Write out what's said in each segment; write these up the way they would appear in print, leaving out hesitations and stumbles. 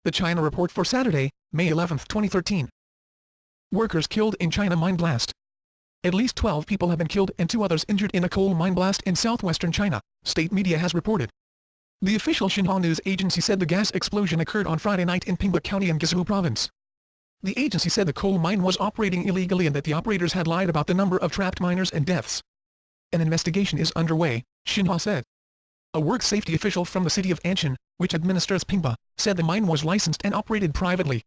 The China Report for Saturday, May 11, 2013. Workers killed in China mine blast. At least 12 people have been killed and 2 others injured in a coal mine blast in southwestern China, state media has reported. The official Xinhua news agency said the gas explosion occurred on Friday night in Pingba County in Guizhou Province. The agency said the coal mine was operating illegally and that the operators had lied about the number of trapped miners and deaths. An investigation is underway, Xinhua said. A work safety official from the city of Anshan, which administers Pingba, said the mine was licensed and operated privately.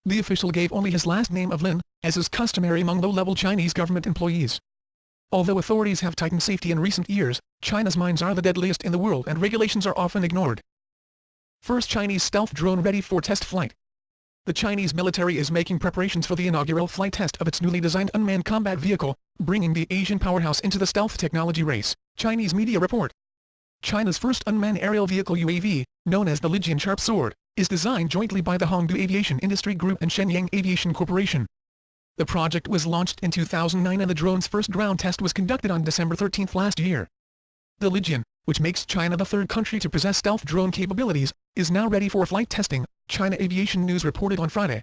The official gave only his last name of Lin, as is customary among low-level Chinese government employees. Although authorities have tightened safety in recent years, China's mines are the deadliest in the world and regulations are often ignored. First Chinese stealth drone ready for test flight. The Chinese military is making preparations for the inaugural flight test of its newly designed unmanned combat vehicle, bringing the Asian powerhouse into the stealth technology race, Chinese media report. China's first unmanned aerial vehicle UAV, known as the Lijian Sharp Sword, is designed jointly by the Hongdu Aviation Industry Group and Shenyang Aviation Corporation. The project was launched in 2009 and the drone's first ground test was conducted on December 13 last year. The Lijian, which makes China the third country to possess stealth drone capabilities, is now ready for flight testing, China Aviation News reported on Friday.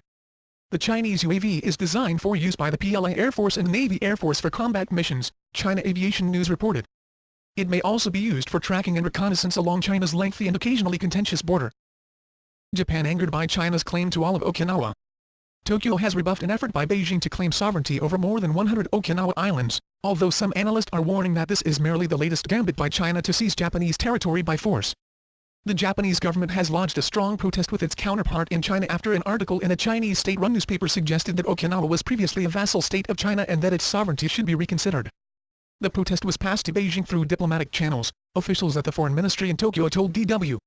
The Chinese UAV is designed for use by the PLA Air Force and Navy Air Force for combat missions, China Aviation News reported. It may also be used for tracking and reconnaissance along China's lengthy and occasionally contentious border. Japan angered by China's claim to all of Okinawa. Tokyo has rebuffed an effort by Beijing to claim sovereignty over more than 100 Okinawa islands, although some analysts are warning that this is merely the latest gambit by China to seize Japanese territory by force. The Japanese government has lodged a strong protest with its counterpart in China after an article in a Chinese state-run newspaper suggested that Okinawa was previously a vassal state of China and that its sovereignty should be reconsidered. The protest was passed to Beijing through diplomatic channels, officials at the foreign ministry in Tokyo told DW.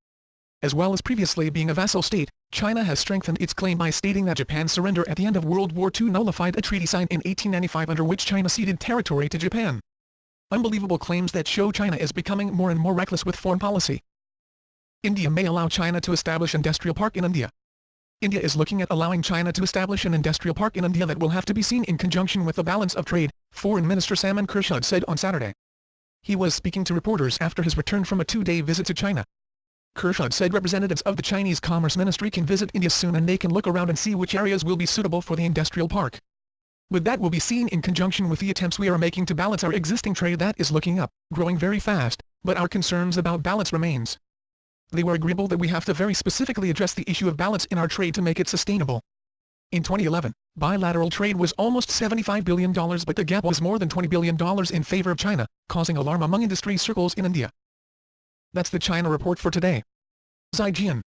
As well as previously being a vassal state, China has strengthened its claim by stating that Japan's surrender at the end of World War II nullified a treaty signed in 1895 under which China ceded territory to Japan. Unbelievable claims that show China is becoming more and more reckless with foreign policy. India may allow China to establish an industrial park in India. India is looking at allowing China to establish an industrial park in India that will have to be seen in conjunction with the balance of trade, Foreign Minister Salman Khurshid said on Saturday. He was speaking to reporters after his return from a 2-day visit to China. Khurshid said representatives of the Chinese Commerce Ministry can visit India soon and they can look around and see which areas will be suitable for the industrial park. But that will be seen in conjunction with the attempts we are making to balance our existing trade that is looking up, growing very fast, but our concerns about balance remains. They were agreeable that we have to very specifically address the issue of balance in our trade to make it sustainable. In 2011, bilateral trade was almost $75 billion but the gap was more than $20 billion in favor of China, causing alarm among industry circles in India. That's the China Report for today. Zaijian.